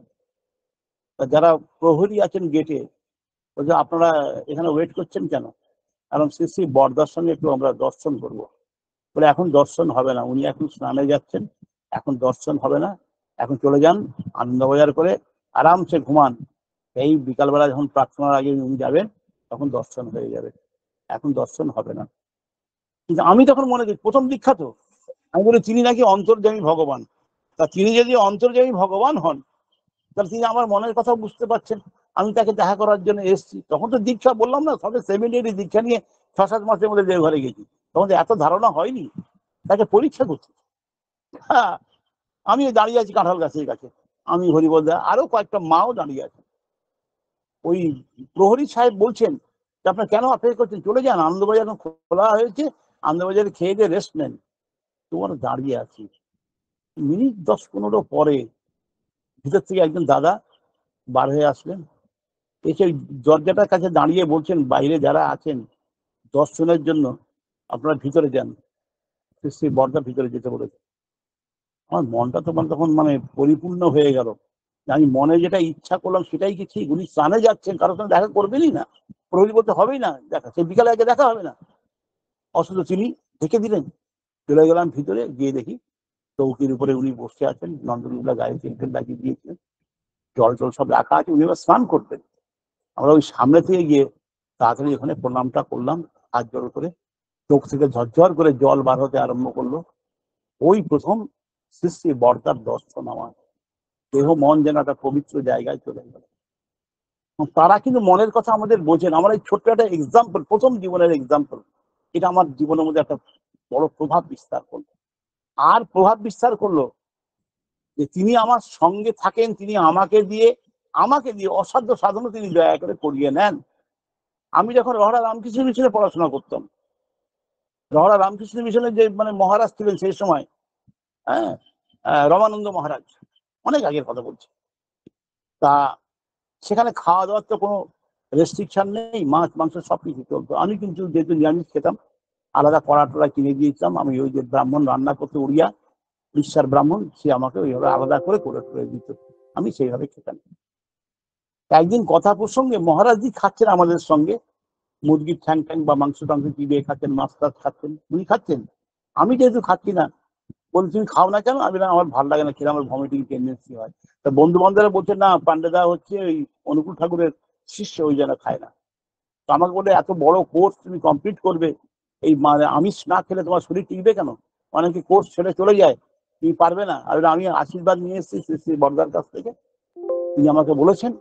তা যারা প্রহরী আছেন গেটে, বলছে আপনারা এখানে ওয়েট করছেন কেন? কারণ শ্রী বর্দার সঙ্গে একটু আমরা দর্শন করবো। বলে এখন দর্শন হবে না, উনি এখন স্নানে যাচ্ছেন, এখন দর্শন হবে না, এখন চলে যান আনন্দবাজার করে আরামসে ঘুমান, এই বিকালবেলা যখন প্রার্থনার আগে উনি যাবেন তখন দর্শন হয়ে যাবে, এখন দর্শন হবে না। কিন্তু আমি তখন মনে করি প্রথম দীক্ষা তো, আমি বলি তিনি নাকি অন্তর্যামী ভগবান, তা তিনি যদি অন্তর্যামী ভগবান হন তাহলে তিনি আমার মনের কথা বুঝতে পারছেন, আমি তাকে দেখা করার জন্য এসেছি। তখন তো দীক্ষা বললাম না, সবে সেমিনারি দীক্ষা নিয়ে 6-7 মাসের মধ্যে দেওঘরে গেছি, তখন এত ধারণা হয়নি, তাকে পরীক্ষা করছি। হ্যাঁ, আমি দাঁড়িয়ে আছি কাঁঠাল গাছের কাছে, আমি হরিবলদা আরো কয়েকটা মাও দাঁড়িয়ে আছে। ওই প্রহরী সাহেব বলছেন যে আপনার কেন অপেক্ষা করছেন, চলে যান, আনন্দবাজার খোলা হয়েছে, আনন্দবাজারে খেয়ে দিয়ে রেস্ট নেন। তোমার দাঁড়িয়ে আছি, মিনিট 10-15 পরে ভিতর থেকে একজন দাদা বার হয়ে আসলেন, এসে দরজাটার কাছে দাঁড়িয়ে বলছেন বাইরে যারা আছেন দর্শনের জন্য আপনারা ভিতরে যান, সেই বর্দা ভিতরে যেতে বলেছে। আমার মনটা তো তখন মানে পরিপূর্ণ হয়ে গেল, আমি মনে যেটা ইচ্ছা করলাম সেটাই কি ঠিক, উনি স্নানে যাচ্ছেন, কারোর সঙ্গে দেখা করবেনই না, প্রহরী বলতে হবেই না দেখা, সেই বিকালে আগে দেখা হবে না, অথচ তিনি দেখে দিলেন। চলে গেলাম ভিতরে, গিয়ে দেখি চৌকির উপরে উনি বসে আছেন, নন্দনীলা গায়ে চেনটেন লাগিয়ে দিয়েছিলেন, জল টল সব রাখা আছে, উনি এবার স্নান করতেন। আমরা ওই সামনে থেকে গিয়ে তাড়াতাড়ি ওখানে প্রণামটা করলাম, হাত জড়ো করে, চোখ থেকে ঝরঝর করে জল বার হতে আরম্ভ করলো। ওই প্রথম শ্রী বর্দার দর্শন আমার, দেহ মন যেন একটা পবিত্র জায়গায় চলে গেল। তারা কিন্তু মনের কথা আমাদের বোঝেন, আমার এই ছোট্ট একটা এক্সাম্পল, প্রথম জীবনের এক্সাম্পল, এটা আমার জীবনের মধ্যে একটা বড় প্রভাব বিস্তার করলো। আর প্রভাব বিস্তার করলো যে তিনি আমার সঙ্গে থাকেন, তিনি আমাকে দিয়ে অসাধ্য সাধনও তিনি দয়া করে করিয়ে নেন। আমি যখন রহরা রামকৃষ্ণ মিশনে পড়াশোনা করতাম, রহরা রামকৃষ্ণ মিশনের যে মানে মহারাজ ছিলেন সেই সময়, হ্যাঁ, রমানন্দ মহারাজ, অনেক আগের কথা বলছি, তা সেখানে খাওয়া দাওয়ার তো কোনো রেস্ট্রিকশন নেই, মাছ মাংস সবকিছু চলতো। আমি কিন্তু যেহেতু নিরামিষ খেতাম, আলাদা কড়া টড়া কিনে দিয়েছিলাম, আমি ওই যে ব্রাহ্মণ রান্না করতে, উড়িয়া ঈশ্বর ব্রাহ্মণ, সে আমাকে ওইভাবে আলাদা করে করে দিত, আমি সেইভাবে খেতাম। একদিন কথা প্রসঙ্গে মহারাজজি খাচ্ছেন আমাদের সঙ্গে, মুরগির ঠ্যাং ঠ্যাং বা মাংস টাংস দিয়ে খাচ্ছেন, মাছ টাছ খাচ্ছেন, উনি খাচ্ছেন, আমি যেহেতু খাচ্ছি না, বলছি তুমি খাও না কেন? আমি না, আমার ভালো লাগে না খেলে, আমার ভমিটিং টেন্ডেন্সি হয়। তা বন্ধু বান্ধবরা বলছেন না, পান্ডেদা হচ্ছে ওই অনুকূল ঠাকুরের শিষ্য, ওই জন্য খায় না। তো আমাকে বলে এত বড় কোর্স তুমি কমপ্লিট করবে, এই মানে আমিষ না খেলে তোমার শরীর টিকবে কেন? অনেকে কোর্স ছেড়ে চলে যায়, তুমি পারবে না। আর আমি আশীর্বাদ নিয়ে এসেছি শ্রী শ্রী বর্দার কাছ থেকে, তিনি আমাকে বলেছেন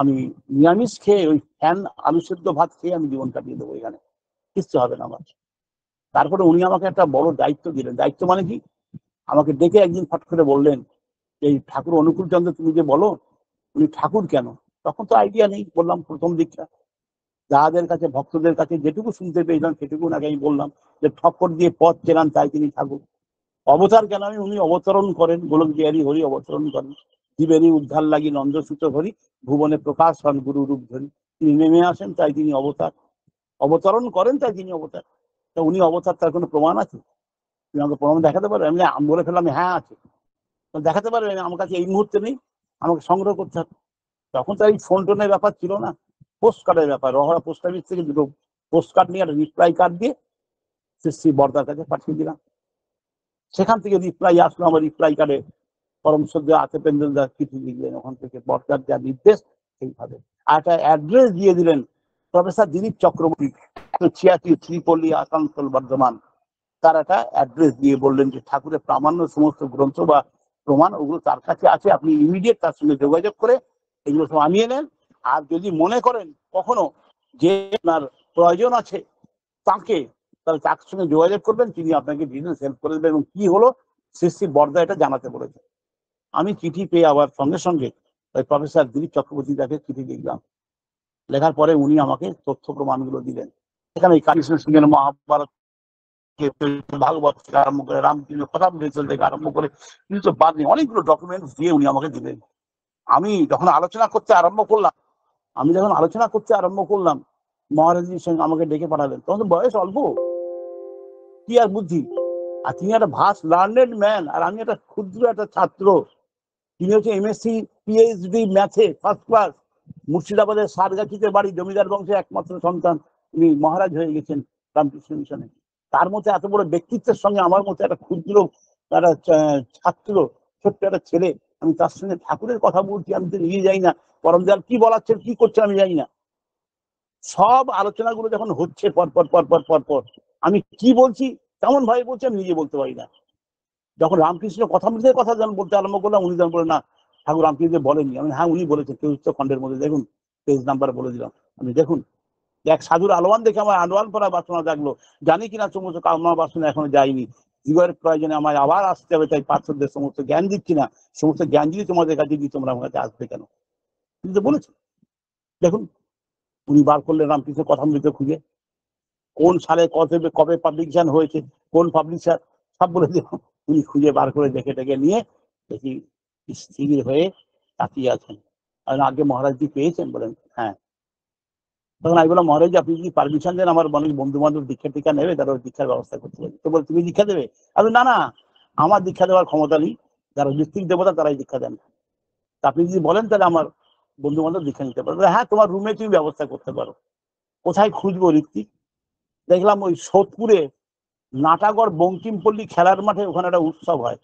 আমি নিরামিষ খেয়ে ওই ফ্যান আলু সেদ্ধ ভাত খেয়ে আমি জীবন কাটিয়ে দেবো, এখানে কিচ্ছু হবে না আমার। তারপরে উনি আমাকে একটা বড় দায়িত্ব দিলেন। দায়িত্ব মানে কি, আমাকে ডেকে একদিন ফট করে বললেন, এই ঠাকুর অনুকূল চন্দ্র তুমি যে বলো, উনি ঠাকুর কেন? তখন তো আইডিয়া নেই, বললাম প্রথম দীক্ষা, যাদের কাছে ভক্তদের কাছে যেটুকু শুনতে পেয়েছিলাম সেটুকু নাকি আমি বললাম, যে ঠক্কর দিয়ে পথ চেনান তাই তিনি ঠাকুর। অবতার কেন? আমি উনি অবতরণ করেন, গোলক বিহারী হরি অবতরণ করেন, জীবেরই উদ্ধার লাগি নন্দসূত হরি, ভুবনে প্রকাশ হন গুরু রূপ ধরি, তিনি নেমে আসেন তাই তিনি অবতার, অবতরণ করেন তাই তিনি অবতার। তা উনি অবতার, তার কোনো প্রমাণ আছে? তুমি আমাকে প্রমাণ দেখাতে পারো? এমনি আমি বলে ফেললাম হ্যাঁ আছে। দেখাতে পারবে? আমার কাছে এই মুহূর্তে নেই, আমাকে সংগ্রহ করতে হবে। তখন তো এই ফোন টোনের ব্যাপার ছিল না, পোস্ট কার্ডের ব্যাপার। রহরা পোস্ট অফিস থেকে দুটো পোস্ট কার্ড নিয়ে একটা রিপ্লাই কার্ড দিয়ে শ্রী বর্দার কাছে পাঠিয়ে দিলাম। সেখান থেকে রিপ্লাই আসলো, আমার রিপ্লাই কার্ডে পরম শ্রদ্ধা আতেপেন্দ্র দাস চিঠি লিখলেন, ওখান থেকে বর্দার যা নির্দেশ সেইভাবে আর একটা অ্যাড্রেস দিয়ে দিলেন, প্রফেসর দিলীপ চক্রবর্তী 186 শ্রীপল্লী আসানসোল বর্ধমান, তার একটা অ্যাড্রেস দিয়ে বললেন যে ঠাকুরের প্রামাণ্য সমস্ত গ্রন্থ বা প্রমাণ ওগুলো তার কাছে আছে, আপনি ইমিডিয়েট তার সঙ্গে যোগাযোগ করে এগুলো সব আনিয়ে নেন। আর যদি মনে করেন কখনো যে আপনার প্রয়োজন আছে তাকে, তাহলে তার সঙ্গে যোগাযোগ করবেন, তিনি আপনাকে বিজনেস হেল্প করে দেবেন। এবং কি হলো শ্রী বর্দা এটা জানাতে বলেছে। আমি চিঠি পেয়ে আবার সঙ্গে সঙ্গে ওই প্রফেসর দিলীপ চক্রবর্তী তাকে চিঠি লিখলাম। লেখার পরে উনি আমাকে তথ্য প্রমাণগুলো দিলেন। এখানে কৃষ্ণ সিংহের মহাভারত, ভাগবত থেকে আরম্ভ করে রামকৃষ্ণ কথামৃত থেকে আরম্ভ করে কিন্তু বাদ নেই, অনেকগুলো ডকুমেন্টস দিয়ে উনি আমাকে দিলেন। আমি যখন আলোচনা করতে আরম্ভ করলাম মহারাজজির সঙ্গে আমাকে ডেকে পাঠালেন। তখন বয়স অল্প, কি আর বুদ্ধি, আর তিনি একটা ভাস্ট লার্নেড ম্যান, আর আমি একটা ক্ষুদ্র একটা ছাত্র। তিনি হচ্ছে এমএসসি পিএইচডি ম্যাথে ফার্স্ট ক্লাস, মুর্শিদাবাদের সারগাছিতে বাড়ি, জমিদার বংশের একমাত্র সন্তান, তিনি মহারাজ হয়ে গেছেন রামকৃষ্ণ মিশনে। তার মধ্যে এত বড় ব্যক্তিত্বের সঙ্গে আমার মধ্যে একটা ক্ষুদ্র একটা ছাত্র, ছোট্ট একটা ছেলে, আমি তার সঙ্গে ঠাকুরের কথা বলছি, আমি তো নিয়ে যাই না, পরম দয়াল কি বলাচ্ছেন কি করছেন আমি জানি না। সব আলোচনাগুলো যখন হচ্ছে পর আমি কি বলছি তেমন ভাবে বলছি আমি নিজে বলতে পারি না। যখন রামকৃষ্ণ কথামৃতের কথা যখন বলতে আরম্ভ করলাম, উনি যখন বলেন না ঠাকুর রামকৃষ্ণ বলেননি, আমি হ্যাঁ উনি বলেছেন চতুর্থ খণ্ডের মধ্যে, দেখুন পেজ নাম্বার বলে দিলাম। আমি দেখুন এক সাধুর আলোয়ান দেখে আমার আলোয়ান পড়া বাসনা জাগলো, জানি কিনা সমস্ত কামনা বাসনা এখনো যায়নি, জীবনের প্রয়োজনে আমায় আবার আসতে হবে, তাই পার্থদের সমস্ত জ্ঞান দিচ্ছি না, সমস্ত জ্ঞান যদি তোমাদের কাছে দিই তোমরা আমার কাছে আসবে কেন, তিনি তো বলেছেন। দেখুন উনি বার করলেন রামকৃষ্ণ কথামৃত খুঁজে, কোন সালে কবে পাবলিকেশন হয়েছে, কোন পাবলিশার, সব বলে দিলাম। উনি খুঁজে বার করে দেখে টেকে নিয়ে দেখি স্থির হয়ে তাকিয়ে আছেন। আগে মহারাজজি পেয়েছেন? বলেন হ্যাঁ। তখন আমি বললাম মহারাজ আপনি যদি পারমিশন দেন আমার অনেক বন্ধু বান্ধব দীক্ষা টিক্ষা নেবে, তারা দীক্ষার ব্যবস্থা করতে পারে। তো বল তুমি দীক্ষা দেবে? আমি না না, আমার দীক্ষা দেওয়ার ক্ষমতা নেই, যারা ঋত্বিক দেবতা তারাই দীক্ষা দেন। আপনি যদি বলেন তাহলে আমার বন্ধু বান্ধব দীক্ষা নিতে পারবে। হ্যাঁ তোমার রুমে তুমি ব্যবস্থা করতে পারো। কোথায় খুঁজবো ঋত্বিক? দেখলাম ওই সোদপুরে নাটাগড় বঙ্কিমপল্লী খেলার মাঠে ওখানে একটা উৎসব হয়।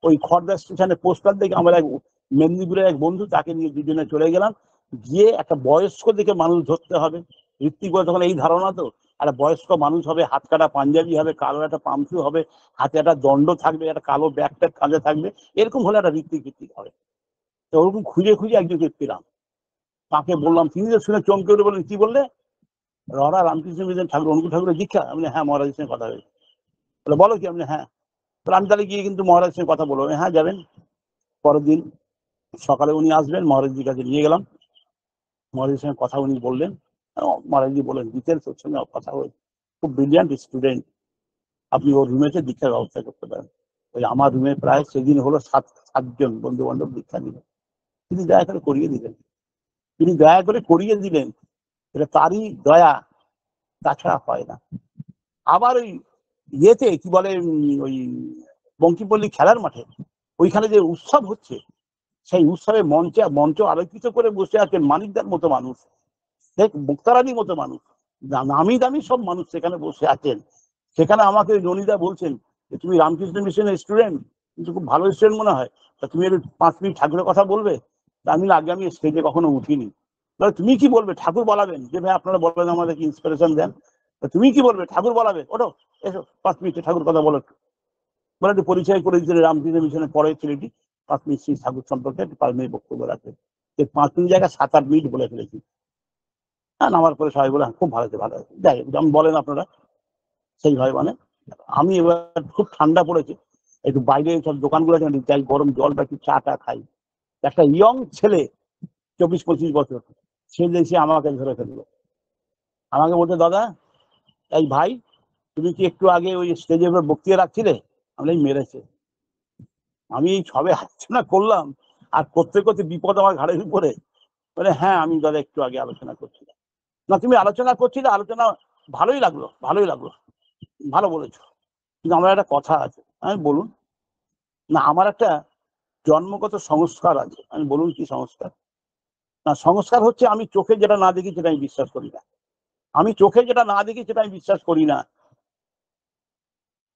ওই খড়দা স্টেশনে পোস্টার দেখে আমার এক মেদিনীপুরের এক বন্ধু, তাকে নিয়ে দুজনে চলে গেলাম। গিয়ে একটা বয়স্ক দেখে মানুষ ধরতে হবে, ঋত্বিক বলে তখন এই ধারণা তো, একটা বয়স্ক মানুষ হবে, হাত কাটা পাঞ্জাবি হবে, কালো একটা পামসু হবে, হাতে একটা দণ্ড থাকবে, একটা কালো ব্যাগ ট্যাগ কাঁধে থাকবে, এরকম হলে একটা ঋত্বিক হবে। তো ওরকম খুঁজে একজনকে পেলাম, তাকে বললাম, তিনি তো শুনে চমকে উঠে বললেন কি বললে? রহরা রামকৃষ্ণ মিশন ঠাকুর অনুকূল ঠাকুরের দীক্ষা? আমি হ্যাঁ মহারাজের সঙ্গে কথা হয়েছে। বলে বলো কি? আপনি হ্যাঁ। আমি তাহলে গিয়ে কিন্তু মহারাজের সঙ্গে কথা বলবো। হ্যাঁ যাবেন। পরের দিন সকালে উনি আসবেন, মহারাজজির কাছে নিয়ে গেলাম, মহারাজের সঙ্গে কথা উনি বললেন। মহারাজজি বললেন ডিটেলস ওর সঙ্গে কথা হয়েছে, খুব ব্রিলিয়ান্ট স্টুডেন্ট, আপনি ওর রুমেতে দীক্ষার ব্যবস্থা করতে পারেন। ওই আমার রুমে প্রায় সেদিন হলো সাতজন বন্ধু বান্ধব দীক্ষা নিল। তিনি দয়া করে করিয়ে দিলেন, এটা তারই দয়া, তাছাড়া হয় না। আবার ওই ইয়েতে কি বলে ওই বঙ্কিমপল্লী খেলার মাঠে ওইখানে যে উৎসব হচ্ছে, সেই উৎসবে মঞ্চ আলোকিত করে বসে আছেন মানিকদার মতো মানুষ, শেখ মুক্তারানির মতো মানুষ, নামি দামি সব মানুষ সেখানে বসে আছেন। সেখানে আমাকে ননিদা বলছেন যে তুমি রামকৃষ্ণ মিশনের স্টুডেন্ট, কিন্তু খুব ভালো স্টুডেন্ট মনে হয়, তা তুমি একটু 5 মিনিট ঠাকুরের কথা বলবে? আমি আগে আমি স্টেজে কখনো উঠিনি। তুমি কি বলবে? ঠাকুর বলাবেন? যে ভাই আপনারা বলবেন আমাদেরকে ইন্সপিরেশন দেন, তুমি কি বলবে? ঠাকুর বলাবে? ওঠো এসো 5 মিনিটে ঠাকুর কথা বলো। বলে একটু পরিচয় করে দিতে রামকৃষ্ণ মিশনের পরের ছেলেটি 5 মিনিট শ্রী ঠাকুর সম্পর্কে একটু 5 মিনিট বক্তব্য রাখবে। 5 মিনিট জায়গায় 7-8 মিনিট বলে ফেলেছি। হ্যাঁ নামার পরে সবাই বলে খুব ভালো হয়েছে। যাই হোক যেমন বলেন আপনারা সেইভাবে মানে। আমি এবার খুব ঠান্ডা পড়েছে, একটু বাইরে সব দোকানগুলো আছে, যাই গরম জল বা একটু চা টা খাই। একটা ইয়ং ছেলে 24-25 বছর, সে এসে আমাকে ধরে ফেললো। আমাকে বলতে দাদা এই ভাই তুমি কি একটু আগে ওই স্টেজের উপর বক্তৃতা রাখছিলে? আমি মেরেছে। আমি সবে আলোচনা করলাম আর করতে করতে বিপদ আমার ঘাড়ের উপরে। বলে হ্যাঁ আমি দাদা একটু আগে আলোচনা করছিলাম। না তুমি আলোচনা করছিলে, আলোচনা ভালোই লাগলো ভালো বলেছো, কিন্তু আমার একটা কথা আছে। আমি বলুন। না আমার একটা জন্মগত সংস্কার আছে। আমি বলুন কি সংস্কার? না সংস্কার হচ্ছে আমি চোখে যেটা না দেখি সেটা আমি বিশ্বাস করি না।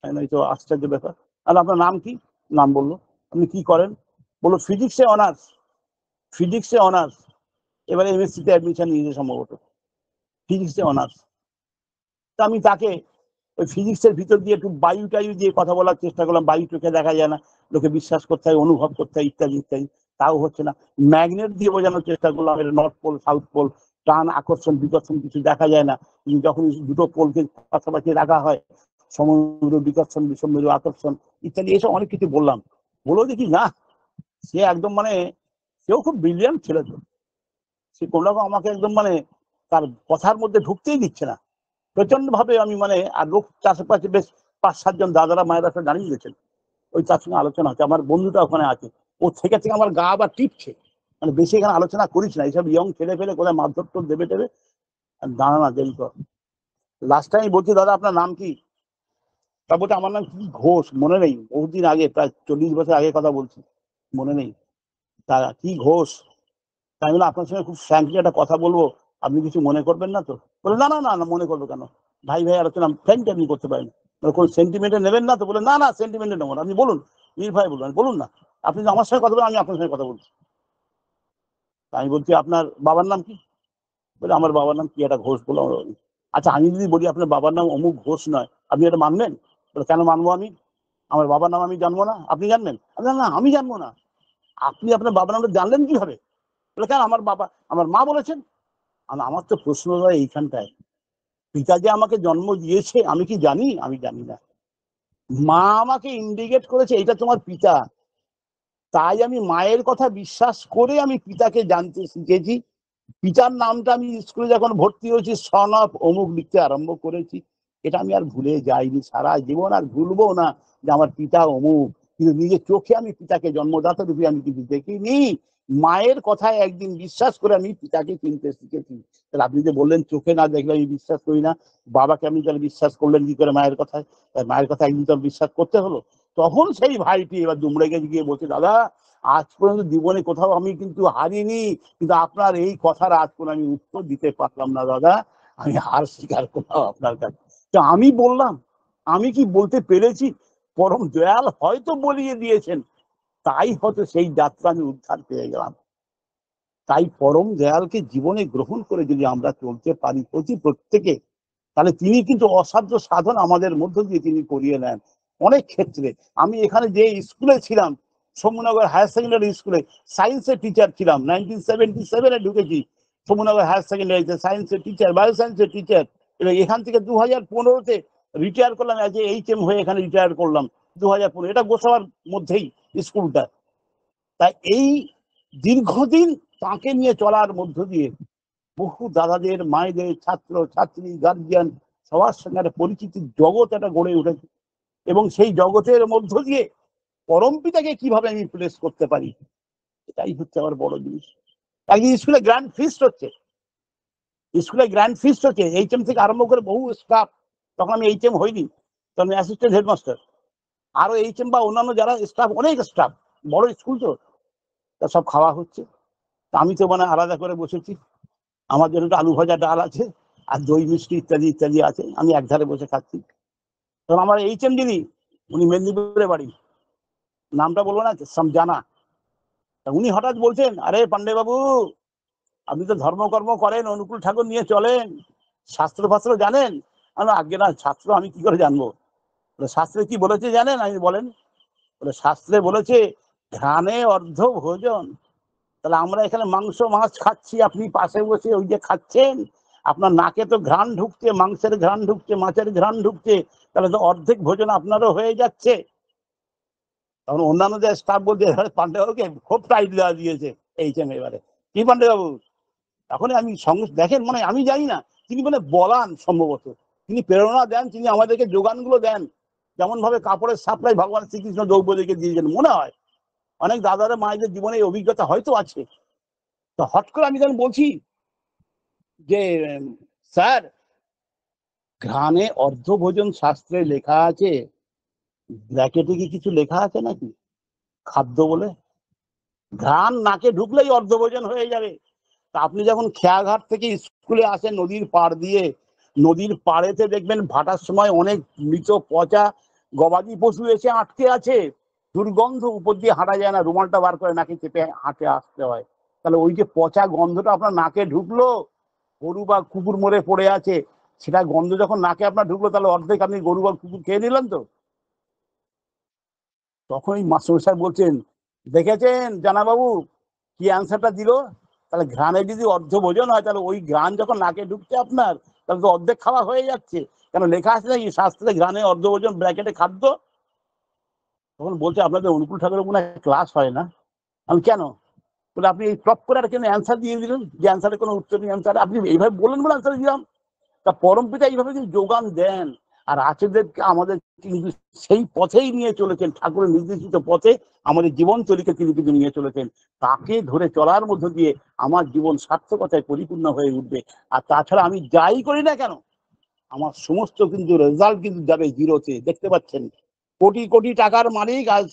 এই তো আশ্চর্য ব্যাপার। আর আপনার নাম কি? নাম বললো। আপনি কি করেন? বললো ফিজিক্সে অনার্স, এবারে এমএসসি তে অ্যাডমিশন নিয়েছে সম্ভবত। ফিজিক্সে অনার্স। তা আমি তাকে ওই ফিজিক্সের ভিতর দিয়ে একটু বায়ু টায়ু দিয়ে কথা বলার চেষ্টা করলাম। বায়ু চোখে দেখা যায় না, লোকে বিশ্বাস করতে হয়, অনুভব করতে হয়, ইত্যাদি ইত্যাদি। তাও হচ্ছে না। ম্যাগনেট দিয়ে বোঝানোর চেষ্টা করলাম, এটা নর্থ পোল সাউথ পোল, টান আকর্ষণ বিকর্ষণ কিছু দেখা যায় না। যখন দুটো পোলকে পাশাপাশি রাখা হয়, সমুদ্র বিকর্ষণ বিষমুদ্র আকর্ষণ ইত্যাদি, এসব অনেক কিছু বললাম। বলেও দেখি না, সে একদম মানে সেও খুব ব্রিলিয়ান্ট ছিল তো, সে কোনো রকম আমাকে একদম মানে তার কথার মধ্যে ঢুকতেই দিচ্ছে না প্রচন্ড ভাবে। আমি মানে আর লোক চাষপাশে বেশ 5-7 জন দাদারা মায়েরা সব দাঁড়িয়ে গেছেন, ওই তার সঙ্গে আলোচনা হচ্ছে। আমার বন্ধুটা ওখানে আছে, ও থেকে থেকে আমার গা আবার টিপছে, মানে বেশি এখানে আলোচনা করিস না, এইসব ইয়ং ছেলে ফেলে কোথায় মারধর তোর দেবে টেবে, দাঁড়া না দেরি কর। লাস্ট টাইম বলছি, দাদা আপনার নাম কি? তা বলতে আমার নাম কি ঘোষ, মনে নেই, বহুদিন আগে, প্রায় 40 বছর আগে কথা বলছি, মনে নেই। তা কি ঘোষ? তাই বলে আপনার সঙ্গে খুব ফ্র্যাঙ্কলি একটা কথা বলবো, আপনি কিছু মনে করবেন না তো? বলে না না না না, মনে করবো কেন, ভাই ভাই আলোচনা ফ্র্যাঙ্কলি আপনি করতে পারেন, কোন সেন্টিমেন্টে নেবেন না তো? বলে না না, সেন্টিমেন্টে নেবো না, আপনি বলুন, নির্ভয় বলুন, বলুন না, আপনি আমার সঙ্গে কথা বলেন, আমি আপনার সঙ্গে কথা বলছি। আমি বলছি আপনার বাবার নাম কি? বলে আমার বাবার নাম কি একটা ঘোষ বলে। আচ্ছা আমি যদি বলি আপনার বাবার নাম অমুক ঘোষ নয়, আপনি এটা মানবেন? বলে কেন মানবো আমি? আমার বাবার নাম আমি জানবো না, আপনি জানবেন? না না, আমি জানবো না। আপনি আপনার বাবার নামটা জানলেন কিভাবে? বলে কেন, আমার বাবা, আমার মা বলেছেন। আমার তো প্রশ্ন হয় এইখানটায়, পিতা যে আমাকে জন্ম দিয়েছে আমি কি জানি? আমি জানি না। মা আমাকে ইন্ডিকেট করেছে এটা তোমার পিতা, তাই আমি মায়ের কথা বিশ্বাস করে আমি পিতাকে জানতে শিখেছি। পিতার নামটা আমি স্কুলে যখন ভর্তি হয়েছি সন অফ অমুক লিখতে আরম্ভ করেছি। এটা আমি আর ভুলে যাইনি, সারা জীবন আর ভুলবো না যে আমার পিতা অমুক। কিন্তু নিজের চোখে আমি পিতাকে জন্মদাতা রূপে আমি কিন্তু দেখিনি। মায়ের কথায় একদিন বিশ্বাস করে আমি পিতাকে চিনতে শিখেছি। তাহলে আপনি যে বললেন চোখে না দেখলে আমি বিশ্বাস করি না, বাবাকে আপনি তাহলে বিশ্বাস করলেন কি করে মায়ের কথায়? মায়ের কথা একদিন তো বিশ্বাস করতে হলো। তখন সেই ভাইটি এবার দুমড়ে গেছে, গিয়ে বলছে দাদা আজ পর্যন্ত জীবনে কোথাও আমি কিন্তু হারিনি, কিন্তু আপনার এই কথার আজ কোনো আমি উত্তর দিতে পারলাম না দাদা, আমি হার স্বীকার করলাম আপনার কাছে। তো আমি বললাম, আমি কি বলতে পেরেছি? পরম দয়াল হয়তো বলিয়ে দিয়েছেন, তাই হয়তো সেই যাত্রা আমি উদ্ধার পেয়ে গেলাম। তাই পরম দয়ালকে জীবনে গ্রহণ করে যদি আমরা চলতে পারি প্রত্যেকে, তাহলে তিনি কিন্তু অসাধ্য সাধন আমাদের মধ্য দিয়ে তিনি করিয়ে নেন অনেক ক্ষেত্রে। আমি এখানে যে স্কুলে ছিলাম, সোমনগর হায়ার সেকেন্ডারি স্কুলে সায়েন্সের টিচার ছিলাম, 1977-এ ঢুকেছি সোমনগর হায়ার সেকেন্ডারিতে সায়েন্সের টিচার, বায়ো সায়েন্সের টিচার। এবং এখান থেকে 2015-তে রিটায়ার করলাম, অ্যাজ এ HM হয়ে এখানে রিটায়ার করলাম 2015। এটা গোসাবার মধ্যেই স্কুলটা। তাই এই দীর্ঘদিন তাকে নিয়ে চলার মধ্য দিয়ে বহু দাদাদের, মায়েদের, ছাত্র ছাত্রী, গার্জিয়ান সবার সঙ্গে একটা পরিচিতির জগৎ একটা গড়ে উঠেছে। এবং সেই জগতের মধ্য দিয়ে পরম পিতাকে কিভাবে আমি প্লেস করতে পারি, এটাই হচ্ছে আমার বড় জিনিস। একদিন স্কুলে গ্র্যান্ড ফিস্ট হচ্ছে, HM থেকে আরম্ভ করে বহু স্টাফ, তখন আমি HM হইনি, তখন অ্যাসিস্ট্যান্ট হেডমাস্টার, আরো HM বা অন্যান্য যারা স্টাফ, অনেক স্টাফ, বড় স্কুল তো, তা সব খাওয়া হচ্ছে। আমি তো মানে আলাদা করে বসেছি, আমার জন্য আলু ভাজা ডাল আছে আর দই মিষ্টি ইত্যাদি ইত্যাদি আছে, আমি একধারে বসে খাচ্ছি। তখন আমার HM দিদি, উনি মেদিনীপুরে বাড়ি, নামটা বলবো না, জানা, উনি হঠাৎ বলছেন, আরে পান্ডে বাবু আপনি তো ধর্মকর্ম করেন, অনুকূল ঠাকুর নিয়ে চলেন, শাস্ত্র ফাস্ত্র জানেন? আগে না, শাস্ত্র আমি কি করে জানবো? শাস্ত্রে কি বলেছে জানেন? আমি বলেন। বলে শাস্ত্রে বলেছে ঘ্রাণে অর্ধ ভোজন। তাহলে আমরা এখানে মাংস মাছ খাচ্ছি, আপনি পাশে বসে ওই যে খাচ্ছেন, আপনার নাকে তো ঘ্রাণ ঢুকছে, মাংসের ঘ্রাণ ঢুকছে, মাছের ঘ্রাণ ঢুকছে, তাহলে তো অর্ধেক ভোজন আপনারও হয়ে যাচ্ছে। তখন অন্যান্য যে স্টাফ বলছে পান্ডেবাবুকে খুব টাইট দেওয়া দিয়েছে HM এবারে, কি পান্ডেবাবু? তখন আমি সঙ্গে দেখেন, মানে আমি জানি না, তিনি মানে বলান সম্ভবত, তিনি প্রেরণা দেন, তিনি আমাদেরকে যোগানগুলো দেন, যেমন ভাবে কাপড়ের সাপ্লাই ভগবান শ্রীকৃষ্ণ দ্রৌপদীকে দিয়েছেন। মনে হয় অনেক দাদারা মায়েদের জীবনে এই অভিজ্ঞতা হয়তো আছে। তো হট করে আমি যখন বলছি যে স্যার ঘ্রাণে অর্ধভোজন শাস্ত্রে লেখা আছে, ব্র্যাকেটে কি কিছু লেখা আছে নাকি খাদ্য বলে? ঘ্রাণ নাকে ঢুকলেই অর্ধভোজন হয়ে যাবে। তা আপনি যখন খেয়াঘাট থেকে স্কুলে আসেন নদীর পাড় দিয়ে, নদীর পাড়েতে দেখবেন ভাটার সময় অনেক মৃত পচা গবাদি পশু এসে আটকে আছে, দুর্গন্ধ, উপর দিয়ে হাঁটা যায় না, রুমালটা বার করে নাকে চেপে হাঁটে আসতে হয়। তাহলে ওই যে পচা গন্ধটা আপনার নাকে ঢুকলো, গরু বা কুকুর মরে পড়ে আছে, সেটা গন্ধ যখন নাকে আপনার ঢুকলো, তাহলে অর্ধেক আপনি গরু বা কুকুর খেয়ে নিলেন তো। তখনই মাস্টারমশাই বলছেন, দেখেছেন জানাবাবু কি অ্যান্সারটা দিল? তাহলে ঘ্রাণে যদি অর্ধ ভোজন হয়, তাহলে ওই ঘ্রাণ যখন নাকে ঢুকছে আপনার, তাহলে তো অর্ধেক খাওয়া হয়ে যাচ্ছে। কেন লেখা আছে নাকি শাস্ত্রে ঘ্রাণে অর্ধ ভোজন ব্র্যাকেটে খাদ্য? তখন বলছে, আপনাদের অনুকূল ঠাকুরের মনে হয় ক্লাস হয় না। আমি কেন? বলে, আপনি এই টপ করে কেন অ্যান্সার দিয়ে দিলেন, যে অ্যান্সারের কোনো উত্তর নেই, অ্যান্সার আপনি এইভাবে বললেন বলে অ্যান্সার দিলাম। তা পরম পিতা এইভাবে কিন্তু যোগান দেন। আর আচার্যদেরকে আমাদের কিন্তু সেই পথেই নিয়ে চলেছেন, ঠাকুরের নির্দেশিত পথে আমাদের জীবন চরিকে তিনি কিন্তু নিয়ে চলেছেন। তাকে ধরে চলার মধ্য দিয়ে আমার জীবন সার্থকতায় পরিপূর্ণ হয়ে উঠবে। আর তাছাড়া আমি যাই করি না কেন, আমার সমস্ত কিন্তু রেজাল্ট কিন্তু যাবে জিরোতে। দেখতে পাচ্ছেন, কোটি কোটি টাকার মালিক আজ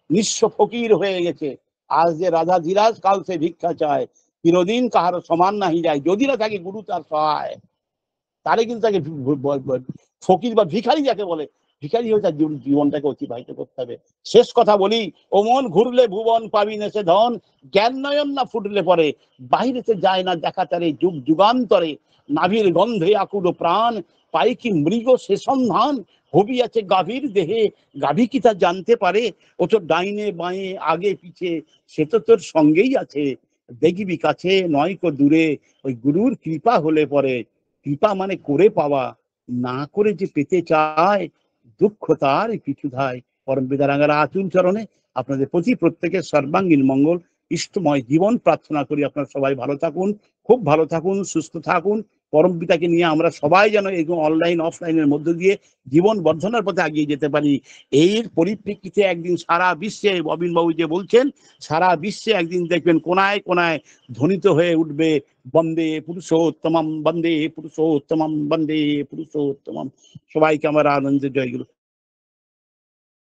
নিঃস্ব ফকির হয়ে গেছে। আজ যে রাজা ধীরাজ, কাল সে ভিক্ষা চায়, চিরদিন কাহার সমান নাহি যায়, যদি না থাকে গুরু তার সহায়। তারে কিন্তু তাকে ফকির বা ভিখারি যাকে বলে, ভিখারি হয়ে তার জীবনটাকে অতিবাহিত করতে হবে। শেষ কথা বলি, ও মন ঘুরলে ভুবন পাবি নেছে ধন, জ্ঞান নয়ন না ফুটলে পরে, বাহিরেতে যায় না দেখা তারে যুগ যুগান্তরে, নাভির গন্ধে আকুল প্রাণ, পাই কি মৃগ সে সন্ধান, হবি আছে গাভীর দেহে, গাভী কি তা জানতে পারে, ও তো ডাইনে বাঁয়ে আগে পিছে, সে তো তোর সঙ্গেই আছে, দেখবি কাছে নয় কো দূরে, ওই গুরুর কৃপা হলে পরে। কৃপা মানে করে পাওয়া, না করে যে পেতে চায়, দুঃখ তার কিছু ধায়। পরম পিতার আতুল চরণে আপনাদের প্রতি প্রত্যেকের সর্বাঙ্গীন মঙ্গল, ইষ্টময় জীবন প্রার্থনা করি। আপনারা সবাই ভালো থাকুন, খুব ভালো থাকুন, সুস্থ থাকুন। পরম পিতাকে নিয়ে আমরা সবাই যেন এই অনলাইন অফলাইনের মধ্য দিয়ে জীবন বর্ধনার পথে এগিয়ে যেতে পারি। এর পরিপ্রেক্ষিতে একদিন সারা বিশ্বে, অবিনবাবু যে বলছেন, সারা বিশ্বে একদিন দেখবেন কোনায় কোনায় ধ্বনিত হয়ে উঠবে, বন্দে পুরুষোত্তমম, বন্দে পুরুষোত্তমম, বন্দে পুরুষোত্তমম। সবাইকে আমার আনন্দের জয়গুরু।